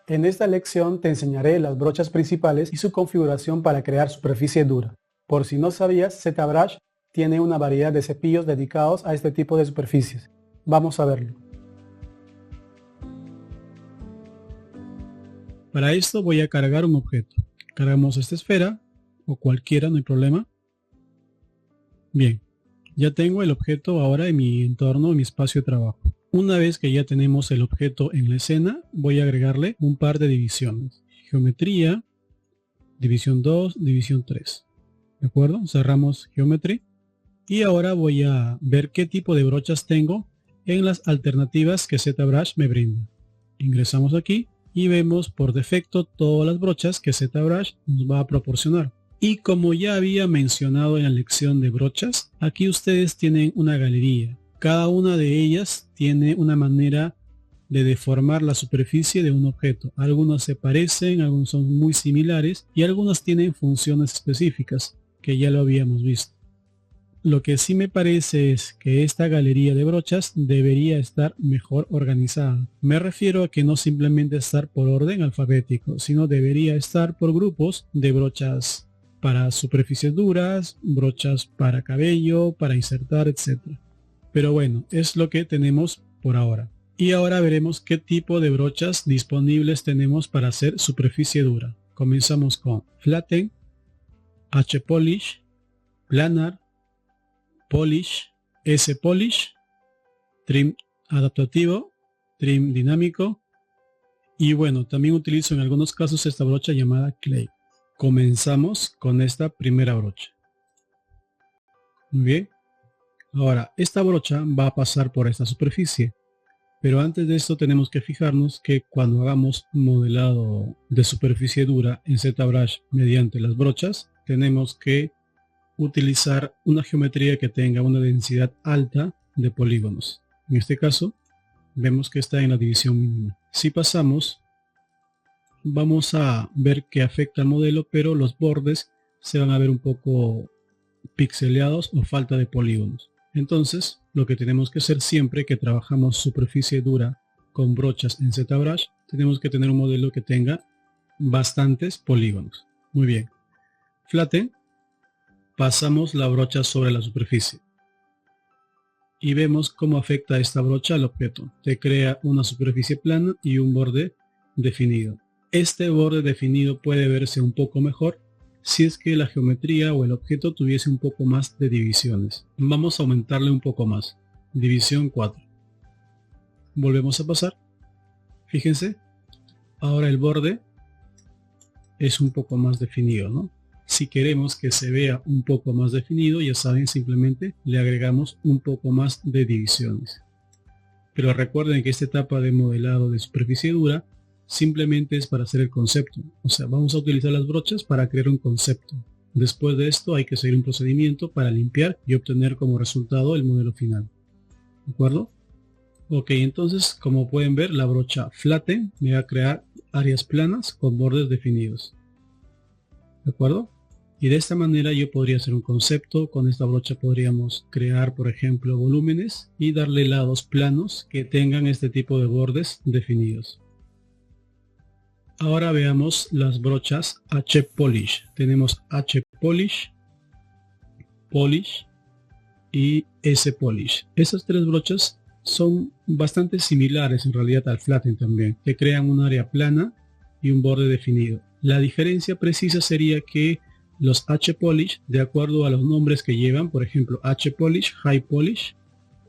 En esta lección te enseñaré las brochas principales y su configuración para crear superficie dura. Por si no sabías, ZBrush tiene una variedad de cepillos dedicados a este tipo de superficies. Vamos a verlo. Para esto voy a cargar un objeto. Cargamos esta esfera o cualquiera, no hay problema. Bien, ya tengo el objeto ahora en mi entorno, en mi espacio de trabajo. Una vez que ya tenemos el objeto en la escena, voy a agregarle un par de divisiones. Geometría, división 2, división 3. ¿De acuerdo? Cerramos Geometry. Y ahora voy a ver qué tipo de brochas tengo en las alternativas que ZBrush me brinda. Ingresamos aquí y vemos por defecto todas las brochas que ZBrush nos va a proporcionar. Y como ya había mencionado en la lección de brochas, aquí ustedes tienen una galería. Cada una de ellas tiene una manera de deformar la superficie de un objeto. Algunas se parecen, algunos son muy similares y algunas tienen funciones específicas, que ya lo habíamos visto. Lo que sí me parece es que esta galería de brochas debería estar mejor organizada. Me refiero a que no simplemente estar por orden alfabético, sino debería estar por grupos de brochas para superficies duras, brochas para cabello, para insertar, etc. Pero bueno, es lo que tenemos por ahora. Y ahora veremos qué tipo de brochas disponibles tenemos para hacer superficie dura. Comenzamos con Flatten, H-Polish, Planar, Polish, S-Polish, Trim adaptativo, Trim dinámico y bueno, también utilizo en algunos casos esta brocha llamada Clay. Comenzamos con esta primera brocha. Muy bien. Ahora, esta brocha va a pasar por esta superficie. Pero antes de esto tenemos que fijarnos que cuando hagamos modelado de superficie dura en ZBrush mediante las brochas, tenemos que utilizar una geometría que tenga una densidad alta de polígonos. En este caso, vemos que está en la división mínima. Si pasamos, vamos a ver que afecta al modelo, pero los bordes se van a ver un poco pixeleados o falta de polígonos. Entonces, lo que tenemos que hacer siempre que trabajamos superficie dura con brochas en ZBrush, tenemos que tener un modelo que tenga bastantes polígonos. Muy bien. Flatten. Pasamos la brocha sobre la superficie y vemos cómo afecta esta brocha al objeto. Te crea una superficie plana y un borde definido. Este borde definido puede verse un poco mejor si es que la geometría o el objeto tuviese un poco más de divisiones. Vamos a aumentarle un poco más. División 4. Volvemos a pasar. Fíjense, ahora el borde es un poco más definido, ¿no? Si queremos que se vea un poco más definido, ya saben, simplemente le agregamos un poco más de divisiones. Pero recuerden que esta etapa de modelado de superficie dura simplemente es para hacer el concepto. O sea, vamos a utilizar las brochas para crear un concepto. Después de esto hay que seguir un procedimiento para limpiar y obtener como resultado el modelo final. ¿De acuerdo? Ok, entonces como pueden ver, la brocha Flatten me va a crear áreas planas con bordes definidos. ¿De acuerdo? Y de esta manera yo podría hacer un concepto. Con esta brocha podríamos crear, por ejemplo, volúmenes y darle lados planos que tengan este tipo de bordes definidos. Ahora veamos las brochas H-Polish. Tenemos H-Polish, Polish y S-Polish. Esas tres brochas son bastante similares en realidad al Flatten también, que crean un área plana y un borde definido. La diferencia precisa sería que los H-Polish, de acuerdo a los nombres que llevan, por ejemplo, H-Polish, High Polish,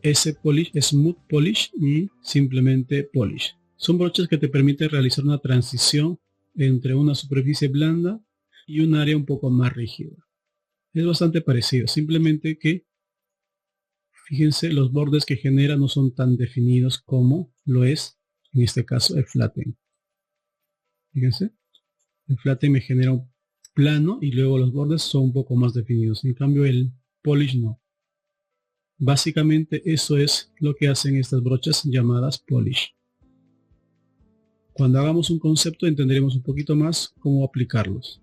S-Polish, Smooth Polish y simplemente Polish. Son brochas que te permiten realizar una transición entre una superficie blanda y un área un poco más rígida. Es bastante parecido, simplemente que, fíjense, los bordes que genera no son tan definidos como lo es, en este caso, el Flatten. Fíjense, el Flatten me genera un plano y luego los bordes son un poco más definidos. En cambio el Polish no. Básicamente eso es lo que hacen estas brochas llamadas Polish. Cuando hagamos un concepto entenderemos un poquito más cómo aplicarlos.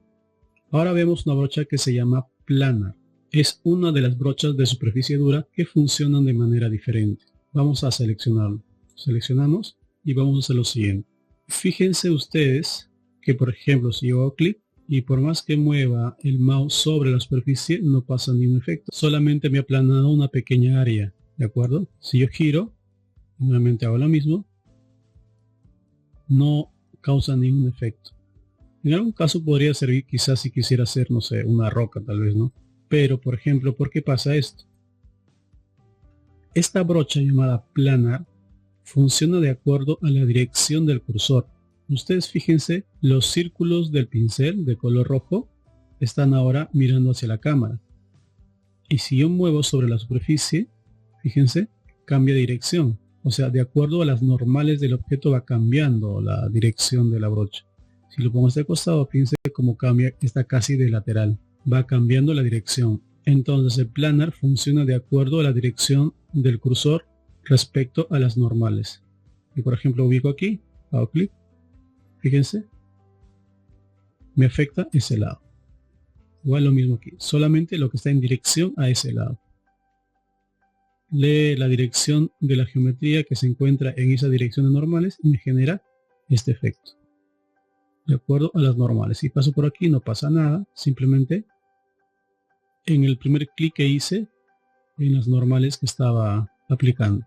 Ahora vemos una brocha que se llama Planar. Es una de las brochas de superficie dura que funcionan de manera diferente. Vamos a seleccionarlo. Seleccionamos y vamos a hacer lo siguiente. Fíjense ustedes que, por ejemplo, si yo hago clic y por más que mueva el mouse sobre la superficie, no pasa ningún efecto. Solamente me ha aplanado una pequeña área, ¿de acuerdo? Si yo giro, nuevamente hago lo mismo, no causa ningún efecto. En algún caso podría servir quizás si quisiera hacer, no sé, una roca tal vez, ¿no? Pero, por ejemplo, ¿por qué pasa esto? Esta brocha llamada planar funciona de acuerdo a la dirección del cursor. Ustedes fíjense, los círculos del pincel de color rojo están ahora mirando hacia la cámara. Y si yo muevo sobre la superficie, fíjense, cambia de dirección. O sea, de acuerdo a las normales del objeto va cambiando la dirección de la brocha. Si lo pongo a este costado, fíjense cómo cambia, está casi de lateral. Va cambiando la dirección. Entonces el planar funciona de acuerdo a la dirección del cursor respecto a las normales. Y por ejemplo ubico aquí, hago clic, fíjense, me afecta ese lado. Igual lo mismo aquí, solamente lo que está en dirección a ese lado. Lee la dirección de la geometría que se encuentra en esa dirección de normales y me genera este efecto. De acuerdo a las normales. Si paso por aquí no pasa nada, simplemente en el primer clic que hice en las normales que estaba aplicando.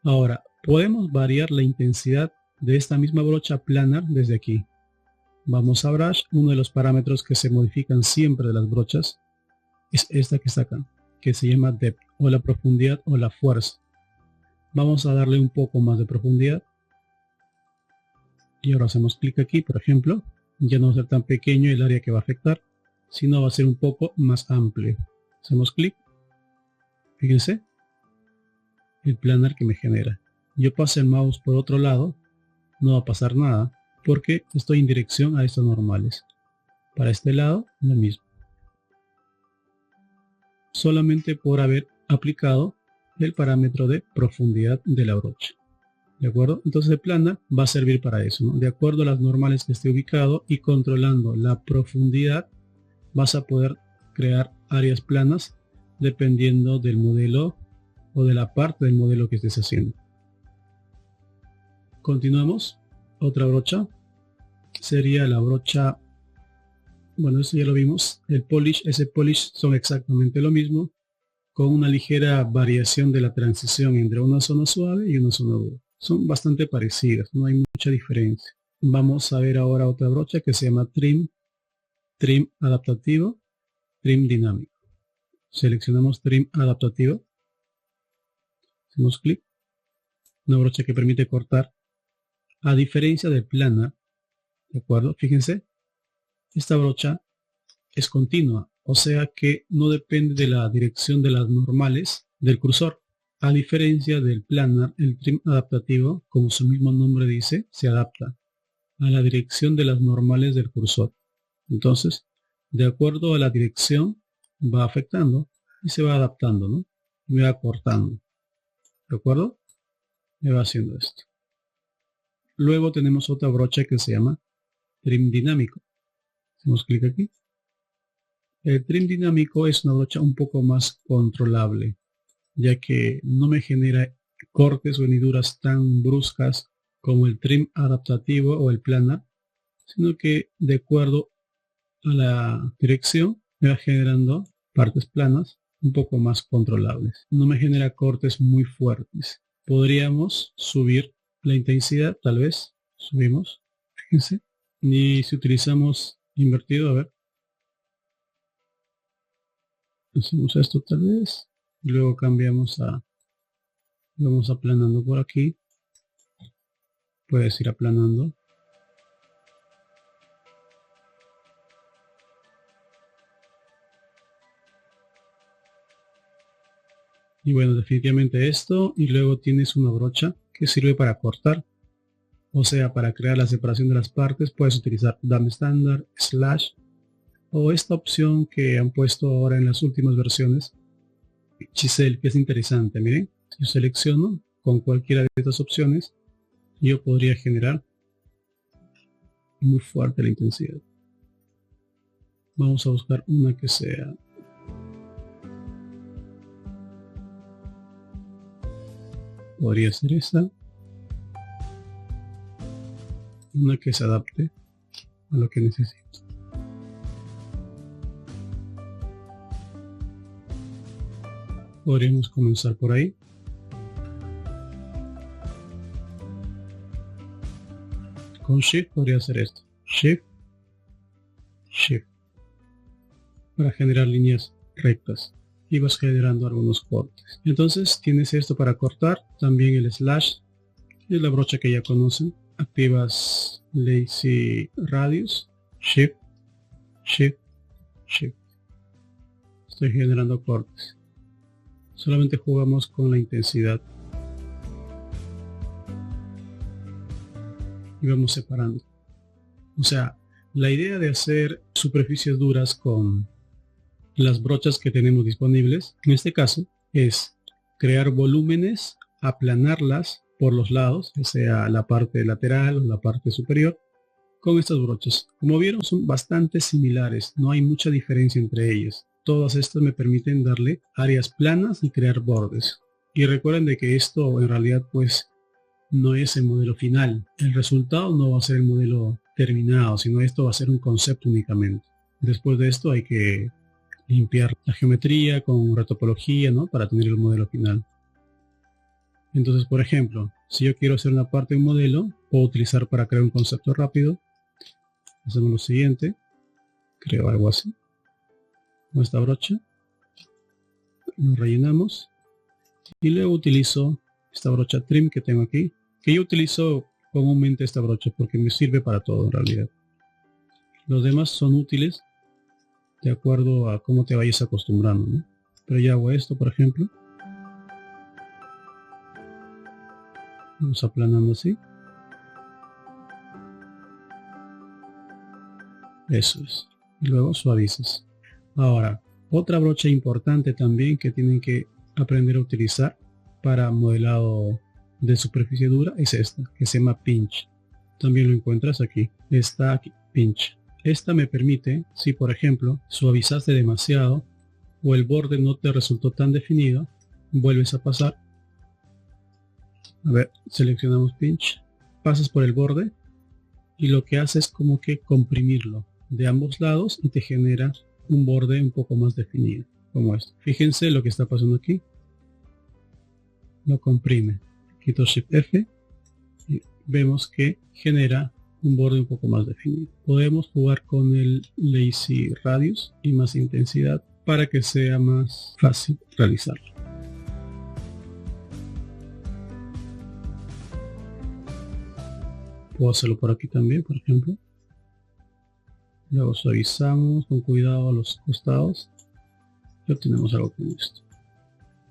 Ahora, podemos variar la intensidad de esta misma brocha planar desde aquí. Vamos a Brush, uno de los parámetros que se modifican siempre de las brochas es esta que está acá, que se llama Depth, o la profundidad o la fuerza. Vamos a darle un poco más de profundidad. Y ahora hacemos clic aquí, por ejemplo. Ya no va a ser tan pequeño el área que va a afectar, sino va a ser un poco más amplio. Hacemos clic. Fíjense. El planar que me genera. Yo paso el mouse por otro lado, no va a pasar nada, porque estoy en dirección a estos normales. Para este lado, lo mismo. Solamente por haber aplicado el parámetro de profundidad de la brocha. ¿De acuerdo? Entonces el planar va a servir para eso, ¿no? De acuerdo a las normales que esté ubicado y controlando la profundidad, vas a poder crear áreas planas dependiendo del modelo o de la parte del modelo que estés haciendo. Continuamos. Otra brocha sería la brocha, bueno, eso ya lo vimos, el polish, ese polish son exactamente lo mismo, con una ligera variación de la transición entre una zona suave y una zona dura. Son bastante parecidas, no hay mucha diferencia. Vamos a ver ahora otra brocha que se llama trim, trim adaptativo, trim dinámico. Seleccionamos trim adaptativo, hacemos clic, una brocha que permite cortar, a diferencia del planar, ¿de acuerdo? Fíjense, esta brocha es continua, o sea que no depende de la dirección de las normales del cursor. A diferencia del planar, el trim adaptativo, como su mismo nombre dice, se adapta a la dirección de las normales del cursor. Entonces, de acuerdo a la dirección, va afectando y se va adaptando, ¿no? Me va cortando. ¿De acuerdo? Me va haciendo esto. Luego tenemos otra brocha que se llama trim dinámico. Hacemos clic aquí. El trim dinámico es una brocha un poco más controlable, ya que no me genera cortes o hendiduras tan bruscas como el trim adaptativo o el planar, sino que de acuerdo a la dirección me va generando partes planas un poco más controlables. No me genera cortes muy fuertes. Podríamos subir la intensidad, tal vez. Subimos, fíjense. Y si utilizamos invertido, a ver. Hacemos esto tal vez. Luego cambiamos a, vamos aplanando por aquí. Puedes ir aplanando. Y bueno, definitivamente esto. Y luego tienes una brocha que sirve para cortar. O sea, para crear la separación de las partes puedes utilizar Dam Standard, Slash o esta opción que han puesto ahora en las últimas versiones, Chisel, que es interesante. Miren, si yo selecciono con cualquiera de estas opciones, yo podría generar muy fuerte la intensidad. Vamos a buscar una que sea podría ser esta. una que se adapte a lo que necesito. Podríamos comenzar por ahí. Con Shift podría hacer esto. Shift, Shift. Para generar líneas rectas. Y vas generando algunos cortes. Entonces tienes esto para cortar. También el slash. Es la brocha que ya conocen. Activas Lazy Radius. Shift, Shift, Shift. Estoy generando cortes. Solamente jugamos con la intensidad. Y vamos separando. O sea, la idea de hacer superficies duras con las brochas que tenemos disponibles, en este caso, es crear volúmenes, aplanarlas por los lados, ya sea la parte lateral o la parte superior, con estas brochas. Como vieron, son bastante similares, no hay mucha diferencia entre ellas. Todas estas me permiten darle áreas planas y crear bordes. Y recuerden de que esto en realidad pues no es el modelo final. El resultado no va a ser el modelo terminado, sino esto va a ser un concepto únicamente. Después de esto hay que limpiar la geometría con retopología, ¿no? Para tener el modelo final. Entonces, por ejemplo, si yo quiero hacer una parte de un modelo, puedo utilizar para crear un concepto rápido. Hacemos lo siguiente. Creo algo así. Con esta brocha. Lo rellenamos. Y luego utilizo esta brocha trim que tengo aquí. Que yo utilizo comúnmente esta brocha porque me sirve para todo en realidad. Los demás son útiles de acuerdo a cómo te vayas acostumbrando, ¿no? Pero ya hago esto, por ejemplo. Vamos aplanando así. Eso es. Y luego suavizas. Ahora, otra brocha importante también que tienen que aprender a utilizar para modelado de superficie dura es esta, que se llama pinch. También lo encuentras aquí. Está aquí, pinch. Esta me permite, si por ejemplo suavizaste demasiado o el borde no te resultó tan definido, vuelves a pasar. A ver, seleccionamos pinch, pasas por el borde y lo que hace es como que comprimirlo de ambos lados y te genera un borde un poco más definido, como esto. Fíjense lo que está pasando aquí. Lo comprime. Quito Shift F y vemos que genera un borde un poco más definido. Podemos jugar con el Lazy Radius y más intensidad para que sea más fácil realizarlo. Puedo hacerlo por aquí también, por ejemplo. Luego suavizamos con cuidado a los costados y obtenemos algo como esto.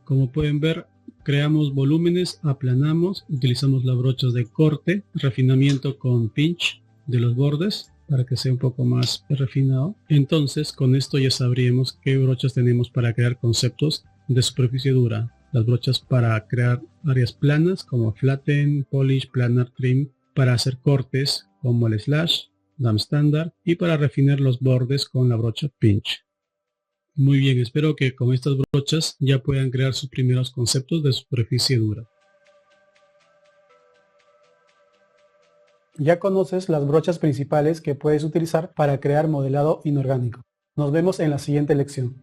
Como pueden ver, creamos volúmenes, aplanamos, utilizamos las brochas de corte, refinamiento con pinch de los bordes para que sea un poco más refinado. Entonces con esto ya sabríamos qué brochas tenemos para crear conceptos de superficie dura. Las brochas para crear áreas planas como flatten, polish, planar, trim, para hacer cortes como el slash, dump standard y para refinar los bordes con la brocha pinch. Muy bien, espero que con estas brochas ya puedan crear sus primeros conceptos de superficie dura. Ya conoces las brochas principales que puedes utilizar para crear modelado inorgánico. Nos vemos en la siguiente lección.